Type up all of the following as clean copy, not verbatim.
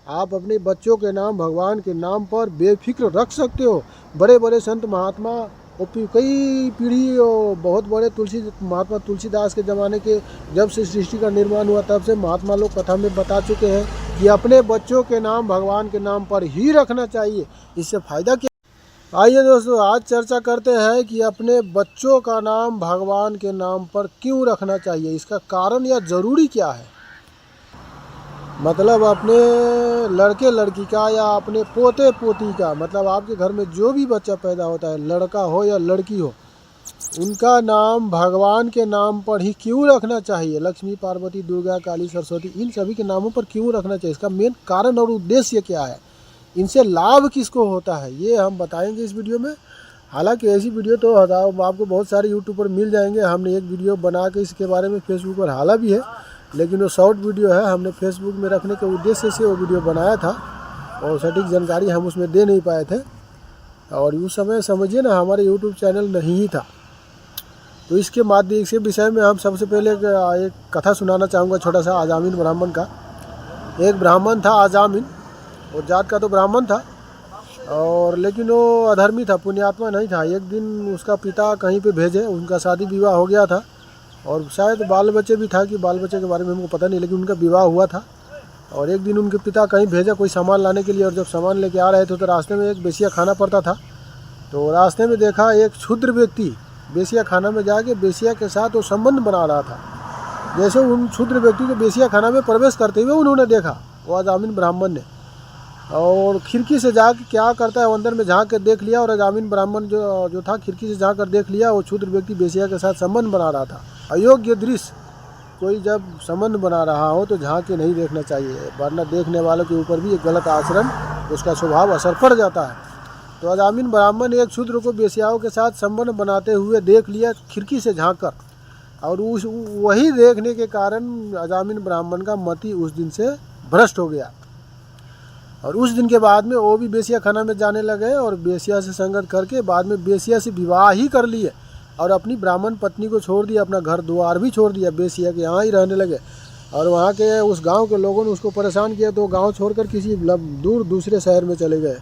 आप अपने बच्चों के नाम भगवान के नाम पर बेफिक्र रख सकते हो। बड़े बड़े संत महात्मा और कई पीढ़ी और बहुत बड़े महात्मा तुलसीदास के ज़माने के जब से सृष्टि का निर्माण हुआ तब से महात्मा लोग कथा में बता चुके हैं कि अपने बच्चों के नाम भगवान के नाम पर ही रखना चाहिए। इससे फ़ायदा क्या। आइए दोस्तों, आज चर्चा करते हैं कि अपने बच्चों का नाम भगवान के नाम पर क्यों रखना चाहिए, इसका कारण या ज़रूरी क्या है। मतलब अपने लड़के लड़की का या अपने पोते पोती का, मतलब आपके घर में जो भी बच्चा पैदा होता है, लड़का हो या लड़की हो, उनका नाम भगवान के नाम पर ही क्यों रखना चाहिए। लक्ष्मी, पार्वती, दुर्गा, काली, सरस्वती, इन सभी के नामों पर क्यों रखना चाहिए, इसका मेन कारण और उद्देश्य क्या है, इनसे लाभ किसको होता है, ये हम बताएंगे इस वीडियो में। हालांकि ऐसी वीडियो तो आपको बहुत सारे यूट्यूब पर मिल जाएंगे। हमने एक वीडियो बना के इसके बारे में फेसबुक पर डाला भी है, लेकिन वो शॉर्ट वीडियो है, हमने फेसबुक में रखने के उद्देश्य से वो वीडियो बनाया था और सटीक जानकारी हम उसमें दे नहीं पाए थे। और उस समय समझिए ना, हमारे यूट्यूब चैनल नहीं ही था। तो इसके माध्यम से विषय में हम सबसे पहले एक कथा सुनाना चाहूँगा छोटा सा, आजामिन ब्राह्मण का। एक ब्राह्मण था आजामिन, और जात का तो ब्राह्मण था, और लेकिन वो अधर्मी था, पुण्यात्मा नहीं था। एक दिन उसका पिता कहीं पे भेजे, उनका शादी विवाह हो गया था और शायद बाल बच्चे भी था कि बाल बच्चे के बारे में हमको पता नहीं, लेकिन उनका विवाह हुआ था। और एक दिन उनके पिता कहीं भेजा कोई सामान लाने के लिए, और जब सामान लेके आ रहे थे तो रास्ते में एक बेसिया खाना पड़ता था। तो रास्ते में देखा एक क्षुद्र व्यक्ति बेसिया खाना में जाके बेसिया के साथ वो संबंध बना रहा था। जैसे उन क्षुद्र व्यक्ति को बेसिया खाना में प्रवेश करते हुए उन्होंने देखा, वो अजामिन ब्राह्मण ने, और खिड़की से जाके क्या करता है, अंदर में झाँक के देख लिया, और अजामिन ब्राह्मण जो था खिड़की से झाँक कर देख लिया, वो क्षुद्र व्यक्ति बेसिया के साथ संबंध बना रहा था। अयोग्य दृश्य, कोई जब संबंध बना रहा हो तो झाँक के नहीं देखना चाहिए, वरना देखने वालों के ऊपर भी एक गलत आचरण, उसका स्वभाव असर पड़ जाता है। तो अजामिन ब्राह्मण एक शूद्र को बेश्याओं के साथ संबंध बनाते हुए देख लिया खिड़की से झाँक कर, और वही देखने के कारण अजामिन ब्राह्मण का मति उस दिन से भ्रष्ट हो गया। और उस दिन के बाद में वो भी बेसिया खाना में जाने लगे और बेसिया से संगत करके बाद में बेसिया से विवाह ही कर लिए, और अपनी ब्राह्मण पत्नी को छोड़ दिया, अपना घर द्वार भी छोड़ दिया, बेसिया के यहाँ ही रहने लगे। और वहाँ के उस गांव के लोगों ने उसको परेशान किया, तो गांव छोड़कर किसी दूर दूसरे शहर में चले गए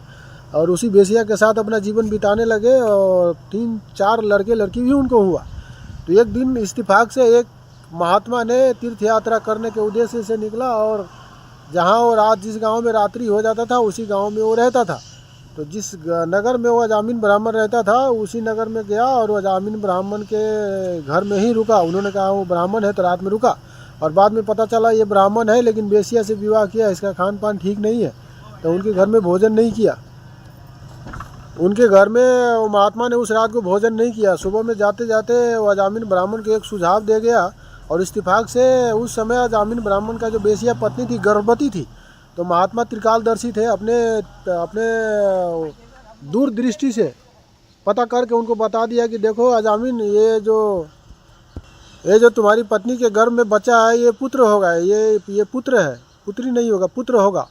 और उसी बेसिया के साथ अपना जीवन बिताने लगे। और 3-4 लड़के लड़की भी उनको हुआ। तो एक दिन इत्तेफाक से एक महात्मा ने तीर्थ यात्रा करने के उद्देश्य से निकला, और जहाँ वो रात जिस गांव में रात्रि हो जाता था उसी गांव में वो रहता था। तो जिस नगर में वो अजामिन ब्राह्मण रहता था उसी नगर में गया, और वो अजामिन ब्राह्मण के घर में ही रुका। उन्होंने कहा वो ब्राह्मण है, तो रात में रुका, और बाद में पता चला ये ब्राह्मण है लेकिन बेसिया से विवाह किया, इसका खान पान ठीक नहीं है, तो उनके घर में भोजन नहीं किया। उनके घर में महात्मा ने उस रात को भोजन नहीं किया। सुबह में जाते जाते वो अजामिन ब्राह्मण को एक सुझाव दे गया, और इत्तेफाक से उस समय अजामिन ब्राह्मण का जो बेसिया पत्नी थी गर्भवती थी। तो महात्मा त्रिकालदर्शी थे, अपने दूरदृष्टि से पता करके उनको बता दिया कि देखो अजामिन, ये जो तुम्हारी पत्नी के गर्भ में बच्चा है ये पुत्र होगा, ये पुत्र है, पुत्री नहीं होगा, पुत्र होगा।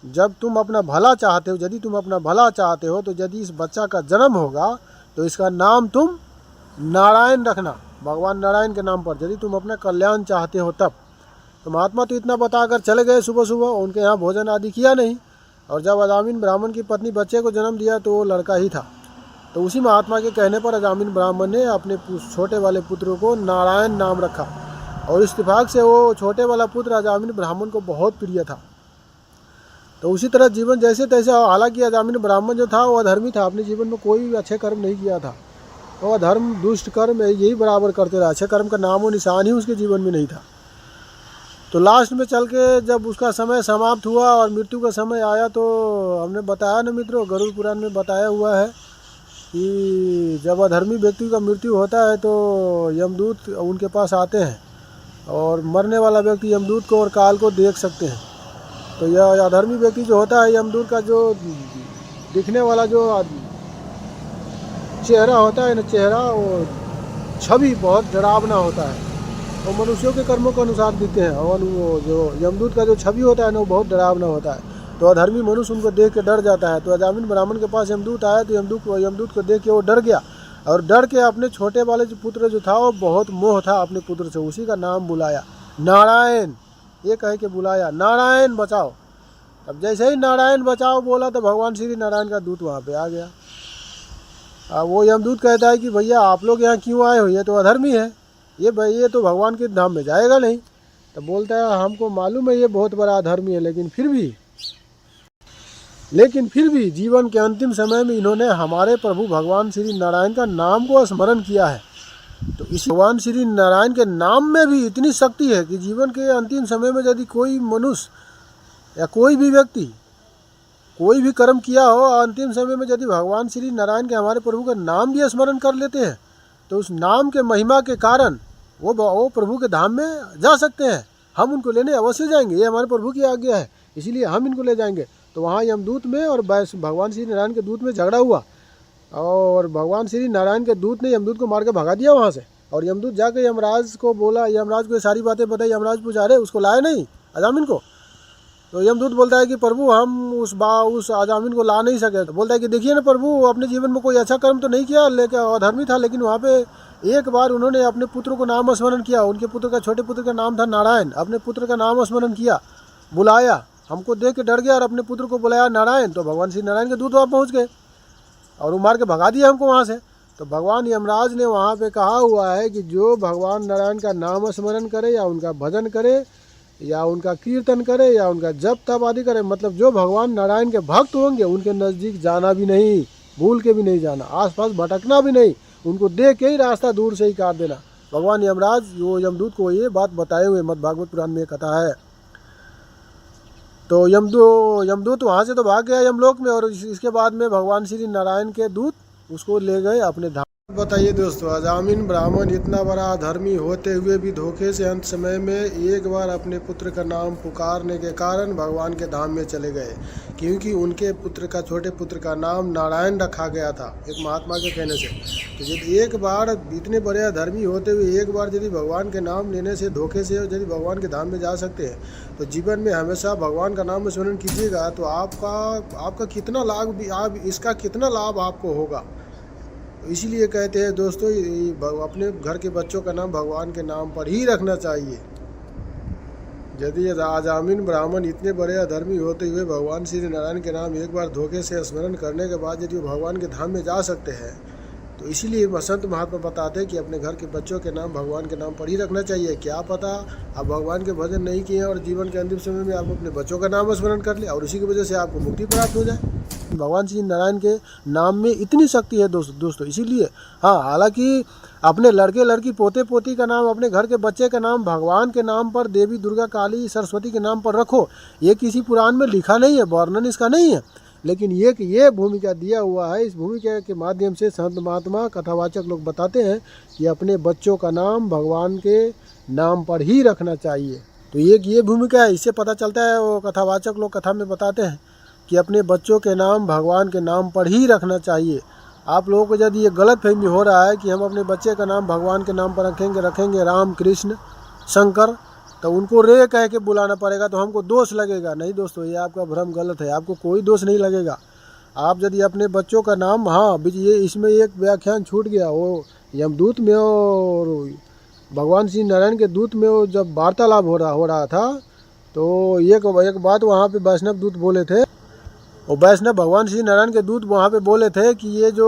जब तुम अपना भला चाहते हो, यदि तुम अपना भला चाहते हो, तो यदि इस बच्चा का जन्म होगा तो इसका नाम तुम नारायण रखना, भगवान नारायण के नाम पर, यदि तुम अपना कल्याण चाहते हो तब। तो महात्मा तो इतना बताकर चले गए सुबह सुबह, उनके यहाँ भोजन आदि किया नहीं। और जब अजामिन ब्राह्मण की पत्नी बच्चे को जन्म दिया तो वो लड़का ही था। तो उसी महात्मा के कहने पर अजामिन ब्राह्मण ने अपने छोटे वाले पुत्र को नारायण नाम रखा, और इत्तेफाक से वो छोटे वाला पुत्र अजामिन ब्राह्मण को बहुत प्रिय था। तो उसी तरह जीवन जैसे तैसे, हालांकि अजामिन ब्राह्मण जो था वो अधर्मी था, अपने जीवन में कोई भी अच्छे कर्म नहीं किया था, वो अधर्म दुष्ट कर्म यही बराबर करते रहा, अच्छे कर्म का नाम और निशान ही उसके जीवन में नहीं था। तो लास्ट में चल के जब उसका समय समाप्त हुआ और मृत्यु का समय आया, तो हमने बताया ना मित्रों, गरुड़ पुराण में बताया हुआ है कि जब अधर्मी व्यक्ति का मृत्यु होता है तो यमदूत उनके पास आते हैं, और मरने वाला व्यक्ति यमदूत को और काल को देख सकते हैं। तो यह अधर्मी व्यक्ति जो होता है, यमदूत का जो दिखने वाला जो चेहरा होता है ना, चेहरा वो छवि बहुत डरावना होता है, और मनुष्यों के कर्मों के अनुसार दिखते हैं, और वो जो यमदूत का जो छवि होता है ना वो बहुत डरावना होता है। तो अधर्मी मनुष्य उनको देख के डर जाता है। तो अजामिन ब्राह्मण के पास यमदूत आया, तो यमदूत को देख के वो डर गया, और डर के अपने छोटे वाले जो पुत्र जो था वो बहुत मोह था अपने पुत्र से, उसी का नाम बुलाया नारायण, ये कह के बुलाया नारायण बचाओ। अब जैसे ही नारायण बचाओ बोला तो भगवान श्री नारायण का दूत वहाँ पे आ गया। अब वो यमदूत कहता है कि भैया आप लोग यहाँ क्यों आए हो, ये तो अधर्मी है, ये भाई ये तो भगवान के धाम में जाएगा नहीं। तो बोलता है हमको मालूम है ये बहुत बड़ा अधर्मी है, लेकिन फिर भी जीवन के अंतिम समय में इन्होंने हमारे प्रभु भगवान श्री नारायण का नाम को स्मरण किया है। तो इस भगवान श्री नारायण के नाम में भी इतनी शक्ति है कि जीवन के अंतिम समय में यदि कोई मनुष्य या कोई भी व्यक्ति कोई भी कर्म किया हो, अंतिम समय में यदि भगवान श्री नारायण के हमारे प्रभु का नाम भी स्मरण कर लेते हैं तो उस नाम के महिमा के कारण वो प्रभु के धाम में जा सकते हैं। हम उनको लेने अवश्य जाएंगे, ये हमारे प्रभु की आज्ञा है, इसीलिए हम इनको ले जाएंगे। तो वहाँ यमदूत में और भगवान श्री नारायण के दूत में झगड़ा हुआ और भगवान श्री नारायण के दूत ने यमदूत को मार के भगा दिया वहाँ से। और यमदूत जाकर यमराज को बोला, यमराज को ये सारी बातें बताई। यमराज पूछा अरे उसको लाए नहीं अजामिन को? तो यमदूत बोलता है कि प्रभु हम उस अजामिन को ला नहीं सके। तो बोलता है कि देखिए ना प्रभु, अपने जीवन में कोई अच्छा कर्म तो नहीं किया, लेकिन अधर्मी था, लेकिन वहाँ पे एक बार उन्होंने अपने पुत्र को नाम स्मरण किया। उनके पुत्र का, छोटे पुत्र का नाम था नारायण। अपने पुत्र का नाम स्मरण किया, बुलाया, हमको देख के डर गया और अपने पुत्र को बुलाया नारायण। तो भगवान श्री नारायण के दूत वहाँ पहुँच गए और वो मार के भगा दिया हमको वहाँ से। तो भगवान यमराज ने वहाँ पे कहा हुआ है कि जो भगवान नारायण का नाम स्मरण करे या उनका भजन करे या उनका कीर्तन करे या उनका जप तप आदि करे, मतलब जो भगवान नारायण के भक्त होंगे उनके नज़दीक जाना भी नहीं, भूल के भी नहीं जाना, आसपास भटकना भी नहीं, उनको देख के ही रास्ता दूर से ही काट देना। भगवान यमराज वो यमदूत को ये बात बताए हुए मद्भागवत पुराण में कथा है। तो यमदूत वहाँ से तो भाग गया यमलोक में और इसके बाद में भगवान श्री नारायण के दूत उसको ले गए अपने धाम। बताइए दोस्तों, अजामिन ब्राह्मण इतना बड़ा धर्मी होते हुए भी धोखे से अंत समय में एक बार अपने पुत्र का नाम पुकारने के कारण भगवान के धाम में चले गए, क्योंकि उनके पुत्र का, छोटे पुत्र का नाम नारायण रखा गया था एक महात्मा के कहने से। तो यदि एक बार इतने बड़े धर्मी होते हुए एक बार यदि भगवान के नाम लेने से धोखे से यदि भगवान के धाम में जा सकते हैं, तो जीवन में हमेशा भगवान का नाम स्मरण कीजिएगा तो आपका कितना लाभ, इसका कितना लाभ आपको होगा। इसीलिए कहते हैं दोस्तों, अपने घर के बच्चों का नाम भगवान के नाम पर ही रखना चाहिए। यदि अजामिन ब्राह्मण इतने बड़े अधर्मी होते हुए भगवान श्री नारायण के नाम एक बार धोखे से स्मरण करने के बाद यदि वो भगवान के धाम में जा सकते हैं, तो इसीलिए संत महात्मा बताते हैं कि अपने घर के बच्चों के नाम भगवान के नाम पर ही रखना चाहिए। क्या पता आप भगवान के भजन नहीं किए और जीवन के अंतिम समय में आप अपने बच्चों का नाम स्मरण कर ले और इसी की वजह से आपको मुक्ति प्राप्त हो जाए। भगवान श्री नारायण के नाम में इतनी शक्ति है दोस्तों। इसीलिए हाँ, हालांकि अपने लड़के लड़की पोते पोती का नाम, अपने घर के बच्चे का नाम भगवान के नाम पर, देवी दुर्गा काली सरस्वती के नाम पर रखो, ये किसी पुराण में लिखा नहीं है, वर्णन इसका नहीं है, लेकिन ये भूमिका दिया हुआ है। इस भूमिका के माध्यम से संत महात्मा कथावाचक लोग बताते हैं कि अपने बच्चों का नाम भगवान के नाम पर ही रखना चाहिए। तो ये भूमिका है, इससे पता चलता है, वो कथावाचक लोग कथा में बताते हैं कि अपने बच्चों के नाम भगवान के नाम पर ही रखना चाहिए। आप लोगों को यदि ये गलत फहमी हो रहा है कि हम अपने बच्चे का नाम भगवान के नाम पर रखेंगे राम कृष्ण शंकर, तो उनको रे कह के बुलाना पड़ेगा तो हमको दोष लगेगा। नहीं दोस्तों, ये आपका भ्रम गलत है, आपको कोई दोष नहीं लगेगा। आप यदि अपने बच्चों का नाम, हाँ ये इसमें एक व्याख्यान छूट गया, वो यमदूत में और भगवान श्री नारायण के दूत में वो जब वार्तालाप हो रहा था, तो एक बात वहाँ पे वैष्णव दूत बोले थे, और वैष्णव भगवान श्री नारायण के दूत वहाँ पे बोले थे कि ये जो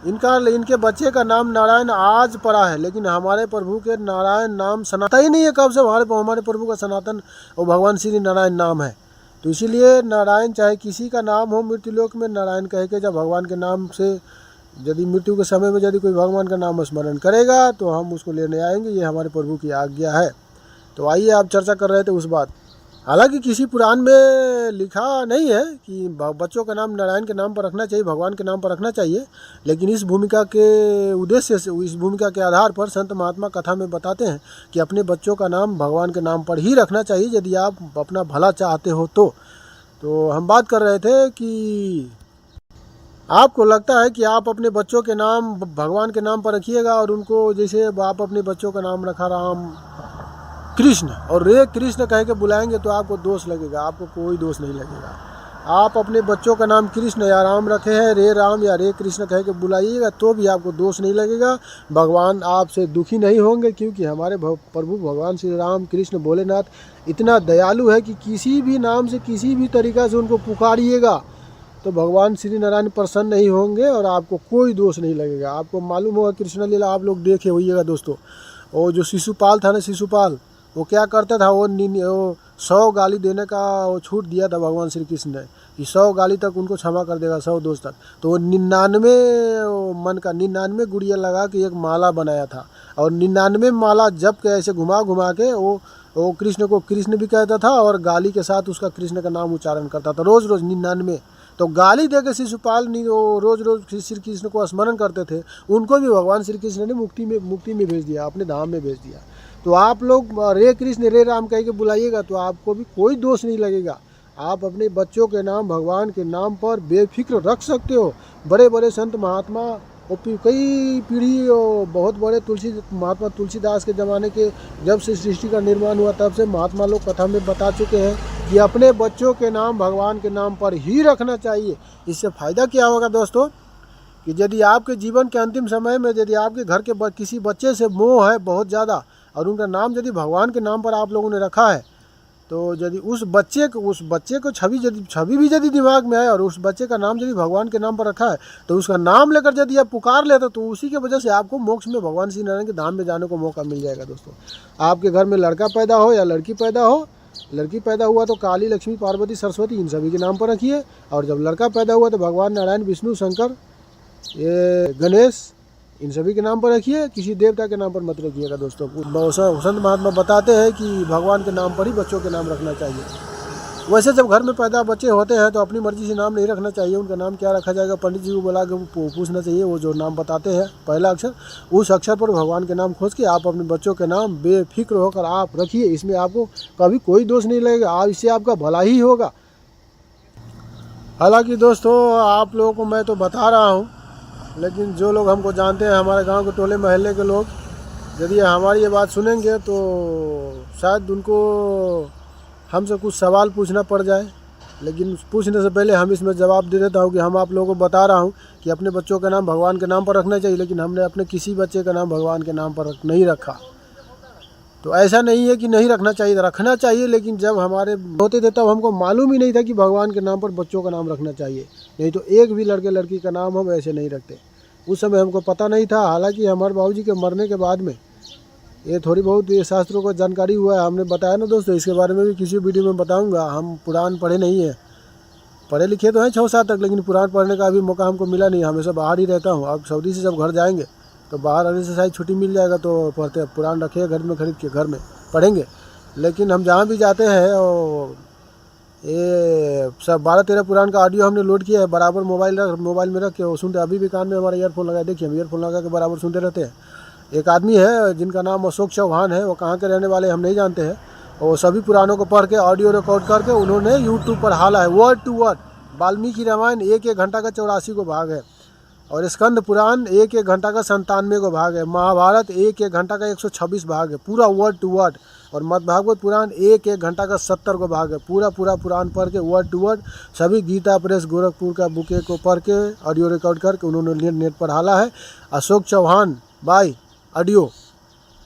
इनके बच्चे का नाम नारायण आज पड़ा है, लेकिन हमारे प्रभु के नारायण नाम सनातन ही नहीं है। कब से हमारे प्रभु का सनातन और भगवान श्री नारायण नाम है। तो इसीलिए नारायण चाहे किसी का नाम हो, मृत्युलोक में नारायण कह के जब भगवान के नाम से यदि मृत्यु के समय में यदि कोई भगवान का नाम स्मरण करेगा तो हम उसको लेने आएंगे, ये हमारे प्रभु की आज्ञा है। तो आइए, आप चर्चा कर रहे थे उस बात। हालांकि किसी पुराण में लिखा नहीं है कि बच्चों का नाम नारायण के नाम पर रखना चाहिए, भगवान के नाम पर रखना चाहिए, लेकिन इस भूमिका के उद्देश्य से, इस भूमिका के आधार पर संत महात्मा कथा में बताते हैं कि अपने बच्चों का नाम भगवान के नाम पर ही रखना चाहिए यदि आप अपना भला चाहते हो तो हम बात कर रहे थे कि आपको लगता है कि आप अपने बच्चों के नाम भगवान के नाम पर रखिएगा और उनको, जैसे आप अपने बच्चों का नाम रखा राम कृष्ण और रे कृष्ण कह के बुलाएंगे तो आपको दोष लगेगा। आपको कोई दोष नहीं लगेगा। आप अपने बच्चों का नाम कृष्ण या राम रखे हैं, रे राम या रे कृष्ण कह के बुलाइएगा तो भी आपको दोष नहीं लगेगा। भगवान आपसे दुखी नहीं होंगे, क्योंकि हमारे प्रभु भगवान श्री राम कृष्ण भोलेनाथ इतना दयालु है कि किसी भी नाम से किसी भी तरीक़ा से उनको पुकारिएगा तो भगवान श्री नारायण प्रसन्न नहीं होंगे और आपको कोई दोष नहीं लगेगा। आपको मालूम होगा कृष्ण लीला आप लोग देखे होइएगा दोस्तों। वो जो शिशुपाल था ना, शिशुपाल, वो क्या करता था, वो 100 गाली देने का वो छूट दिया था भगवान श्री कृष्ण ने कि 100 गाली तक उनको क्षमा कर देगा, 100 दोष तक। तो वो 99 मन का 99 गुड़िया लगा के एक माला बनाया था और 99 माला जप के ऐसे घुमा घुमा के वो कृष्ण को कृष्ण भी कहता था और गाली के साथ उसका कृष्ण का नाम उच्चारण करता था रोज़ रोज़ 99। तो गाली देकर शिशुपाल रोज़ रोज़ श्री कृष्ण को स्मरण करते थे, उनको भी भगवान श्री कृष्ण ने मुक्ति में भेज दिया, अपने धाम में भेज दिया। तो आप लोग रे कृष्ण रे राम कह के बुलाइएगा तो आपको भी कोई दोष नहीं लगेगा। आप अपने बच्चों के नाम भगवान के नाम पर बेफिक्र रख सकते हो। बड़े बड़े संत महात्मा और कई पीढ़ी बहुत बड़े महात्मा तुलसीदास के ज़माने के जब से सृष्टि का निर्माण हुआ तब से महात्मा लोग कथा में बता चुके हैं कि अपने बच्चों के नाम भगवान के नाम पर ही रखना चाहिए। इससे फ़ायदा क्या होगा दोस्तों कि यदि आपके जीवन के अंतिम समय में यदि आपके घर के किसी बच्चे से मोह है बहुत ज़्यादा और उनका नाम यदि भगवान के नाम पर आप लोगों ने रखा है, तो यदि उस बच्चे को छवि भी यदि दिमाग में आए और उस बच्चे का नाम यदि भगवान के नाम पर रखा है तो उसका नाम लेकर यदि आप पुकार लेते तो उसी के वजह से आपको मोक्ष में भगवान श्री नारायण के धाम में जाने को मौका मिल जाएगा। दोस्तों, आपके घर में लड़का पैदा हो या लड़की पैदा हो, लड़की पैदा हुआ तो काली, लक्ष्मी, पार्वती, सरस्वती इन सभी के नाम पर रखिए, और जब लड़का पैदा हुआ तो भगवान नारायण, विष्णु, शंकर, ये गणेश इन सभी के नाम पर रखिए, किसी देवता के नाम पर मत रखिएगा। दोस्तों, संत महात्मा बताते हैं कि भगवान के नाम पर ही बच्चों के नाम रखना चाहिए। वैसे जब घर में पैदा बच्चे होते हैं तो अपनी मर्जी से नाम नहीं रखना चाहिए, उनका नाम क्या रखा जाएगा पंडित जी को बुला के पूछना चाहिए। वो जो नाम बताते हैं पहला अक्षर, उस अक्षर पर भगवान के नाम खोज के आप अपने बच्चों के नाम बेफिक्र होकर आप रखिए। इसमें आपको कभी कोई दोष नहीं लगेगा, इससे आपका भला ही होगा। हालांकि दोस्तों, आप लोगों को मैं तो बता रहा हूँ, लेकिन जो लोग हमको जानते हैं, हमारे गांव के टोले महल्ले के लोग, यदि हमारी ये बात सुनेंगे तो शायद उनको हमसे कुछ सवाल पूछना पड़ जाए। लेकिन पूछने से पहले हम इसमें जवाब दे देता हूँ कि हम आप लोगों को बता रहा हूँ कि अपने बच्चों का नाम भगवान के नाम पर रखना चाहिए, लेकिन हमने अपने किसी बच्चे का नाम भगवान के नाम पर नहीं रखा। तो ऐसा नहीं है कि नहीं रखना चाहिए, रखना चाहिए, लेकिन जब हमारे होते थे तब हमको मालूम ही नहीं था कि भगवान के नाम पर बच्चों का नाम रखना चाहिए। नहीं तो एक भी लड़के लड़की का नाम हम ऐसे नहीं रखते। उस समय हमको पता नहीं था। हालांकि हमारे बाबूजी के मरने के बाद में ये थोड़ी बहुत ये शास्त्रों को जानकारी हुआ है। हमने बताया ना दोस्तों, इसके बारे में भी किसी वीडियो में बताऊँगा। हम पुराण पढ़े नहीं हैं, पढ़े लिखे तो हैं 6-7 तक, लेकिन पुराण पढ़ने का अभी मौका हमको मिला नहीं। हमेशा बाहर ही रहता हूँ। अब सऊदी से जब घर जाएंगे तो बाहर आने से शायद छुट्टी मिल जाएगा तो पढ़ते पुराण रखे घर में, खरीद के घर में पढ़ेंगे। लेकिन हम जहाँ भी जाते हैं और ये सब 12-13 पुराण का ऑडियो हमने लोड किया है, बराबर मोबाइल में रख के वो सुनते। अभी भी कान में हमारा ईयरफोन लगा, देखिए हम ईयरफोन लगा के बराबर सुनते रहते हैं। एक आदमी है जिनका नाम अशोक चौहान है, वो कहाँ के रहने वाले हम नहीं जानते हैं। और सभी पुराणों को पढ़ के ऑडियो रिकॉर्ड करके उन्होंने यूट्यूब पर डाला है, word to word. Valmiki Ramayana 1-1 घंटा का 84 को भाग है, और स्कंद पुराण 1-1 घंटा का 97 को भाग है। महाभारत 1-1 घंटा का 126 भाग है, पूरा वर्ड टू वर्ड। और मद्भागवत पुराण 1-1 घंटा का 70 को भाग है, पूरा पुराण पढ़ के वर्ड टू वर्ड। सभी गीता प्रेस गोरखपुर का बुके को पढ़ के ऑडियो रिकॉर्ड करके उन्होंने नेट पर डाला है। अशोक चौहान बाय ऑडियो,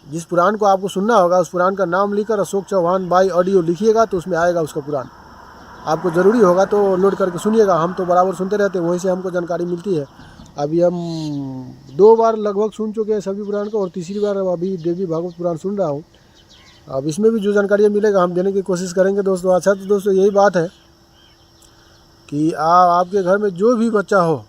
जिस पुराण को आपको सुनना होगा उस पुराण का नाम लिखकर अशोक चौहान बाय ऑडियो लिखिएगा तो उसमें आएगा उसका पुराण। आपको ज़रूरी होगा तो लोड करके सुनिएगा। हम तो बराबर सुनते रहते हैं, वहीं से हमको जानकारी मिलती है। अभी हम 2 बार लगभग सुन चुके हैं सभी पुराण को, और तीसरी बार अभी देवी भागवत पुराण सुन रहा हूँ। अब इसमें भी जो जानकारी मिलेगा हम देने की कोशिश करेंगे दोस्तों। अच्छा, तो दोस्तों यही बात है कि आपके घर में जो भी बच्चा हो,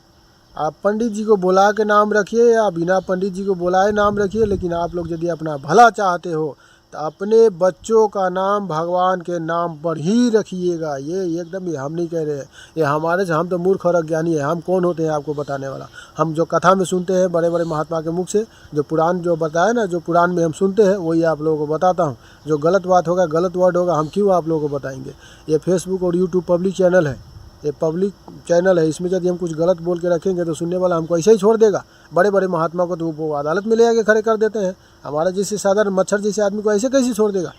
आप पंडित जी को बुला के नाम रखिए या बिना पंडित जी को बुलाए नाम रखिए, लेकिन आप लोग यदि अपना भला चाहते हो तो अपने बच्चों का नाम भगवान के नाम पर ही रखिएगा। ये एकदम हम नहीं कह रहे हैं, ये हमारे से, हम तो मूर्ख और अज्ञानी है। हम कौन होते हैं आपको बताने वाला? हम जो कथा में सुनते हैं बड़े बड़े महात्मा के मुख से, जो पुराण जो बताए ना, जो पुराण में हम सुनते हैं वही आप लोगों को बताता हूँ। जो गलत बात होगा, गलत वर्ड होगा, हम क्यों आप लोगों को बताएंगे? ये फेसबुक और यूट्यूब पब्लिक चैनल है, ये पब्लिक चैनल है। इसमें यदि हम कुछ गलत बोल के रखेंगे तो सुनने वाला हमको ऐसे ही छोड़ देगा। बड़े बड़े महात्मा को तो वो अदालत में ले आके खड़े कर देते हैं, हमारा जैसे साधारण मच्छर जैसे आदमी को ऐसे कैसे छोड़ देगा?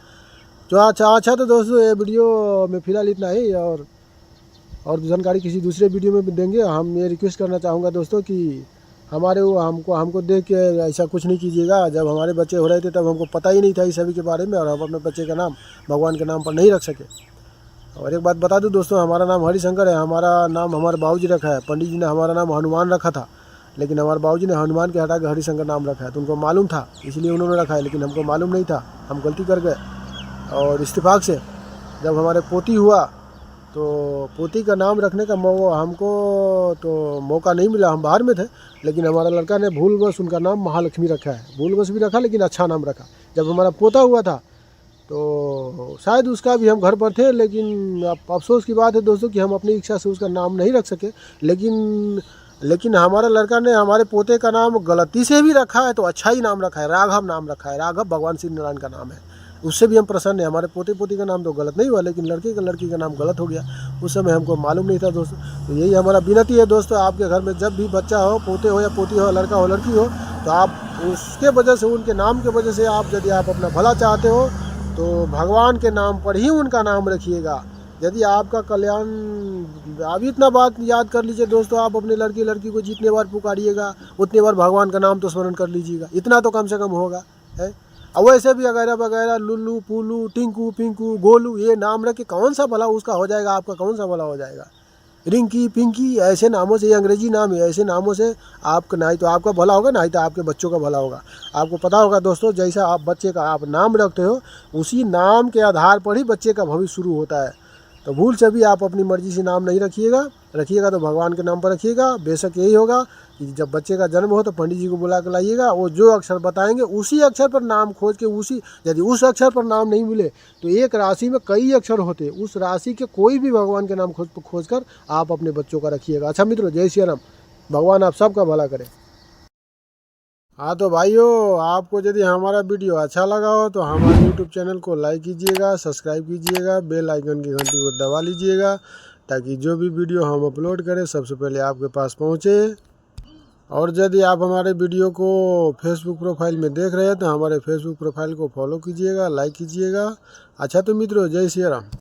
तो अच्छा तो दोस्तों, ये वीडियो में फ़िलहाल इतना ही। और और जानकारी किसी दूसरे वीडियो में भी देंगे। हम ये रिक्वेस्ट करना चाहूँगा दोस्तों कि हमारे वो हमको देख के ऐसा कुछ नहीं कीजिएगा। जब हमारे बच्चे हो रहे थे तब हमको पता ही नहीं था इस सभी के बारे में, और हम अपने बच्चे का नाम भगवान के नाम पर नहीं रख सके। और एक बात बता दूं दोस्तों, हमारा नाम हरिशंकर है। हमारा नाम हमारे बाबूजी रखा है। पंडित जी ने हमारा नाम हनुमान रखा था, लेकिन हमारे बाबूजी ने हनुमान के हटा के हरिशंकर नाम रखा है। तो उनको मालूम था इसलिए उन्होंने रखा है, लेकिन हमको मालूम नहीं था, हम गलती कर गए। और इत्तेफाक से जब हमारे पोती हुआ तो पोती का नाम रखने का हमको तो मौका नहीं मिला, हम बाहर में थे। लेकिन हमारा लड़का ने भूलवश उनका नाम महालक्ष्मी रखा है। भूलवश भी रखा, लेकिन अच्छा नाम रखा। जब हमारा पोता हुआ था तो शायद उसका भी हम घर पर थे, लेकिन अफसोस की बात है दोस्तों कि हम अपनी इच्छा से उसका नाम नहीं रख सके। लेकिन हमारा लड़का ने हमारे पोते का नाम गलती से भी रखा है तो अच्छा ही नाम रखा है, राघव नाम रखा है। राघव भगवान श्री नारायण का नाम है, उससे भी हम प्रसन्न हैं। हमारे पोते पोती का नाम तो गलत नहीं हुआ, लेकिन लड़की का नाम गलत हो गया। उस समय हमको मालूम नहीं था दोस्तों। तो यही हमारा विनती है दोस्तों, आपके घर में जब भी बच्चा हो, पोते हो या पोती हो, लड़का हो लड़की हो, तो आप उसके वजह से, उनके नाम के वजह से आप यदि आप अपना भला चाहते हो तो भगवान के नाम पर ही उनका नाम रखिएगा। यदि आपका कल्याण, आप इतना बात याद कर लीजिए दोस्तों, आप अपने लड़की को जितने बार पुकारिएगा उतने बार भगवान का नाम तो स्मरण कर लीजिएगा। इतना तो कम से कम होगा है। और वैसे भी वगैरह वगैरह लुल्लू पुल्लू टिंकू पिंकू गोलू ये नाम रख के कौन सा भला उसका हो जाएगा, आपका कौन सा भला हो जाएगा। रिंकी पिंकी ऐसे नामों से, ये अंग्रेजी नाम है, ऐसे नामों से आपका नहीं तो आपका भला होगा, नहीं तो आपके बच्चों का भला होगा। आपको पता होगा दोस्तों, जैसा आप बच्चे का आप नाम रखते हो उसी नाम के आधार पर ही बच्चे का भविष्य शुरू होता है। तो भूल से भी आप अपनी मर्जी से नाम नहीं रखिएगा तो भगवान के नाम पर रखिएगा। बेशक यही होगा कि जब बच्चे का जन्म हो तो पंडित जी को बुला कर लाइएगा, वो जो अक्षर बताएंगे उसी अक्षर पर नाम खोज के, यदि उस अक्षर पर नाम नहीं मिले तो एक राशि में कई अक्षर होते, उस राशि के कोई भी भगवान के नाम खोज कर आप अपने बच्चों का रखिएगा। अच्छा मित्रों, जय श्री राम। भगवान आप सबका भला करे। हाँ तो भाइयों, आपको यदि हमारा वीडियो अच्छा लगा हो तो हमारे YouTube चैनल को लाइक कीजिएगा, सब्सक्राइब कीजिएगा, बेल आइकन की घंटी को दबा लीजिएगा, ताकि जो भी वीडियो हम अपलोड करें सबसे पहले आपके पास पहुँचे। और यदि आप हमारे वीडियो को फेसबुक प्रोफाइल में देख रहे हैं तो हमारे फेसबुक प्रोफाइल को फॉलो कीजिएगा, लाइक कीजिएगा। अच्छा तो मित्रों, जय श्री राम।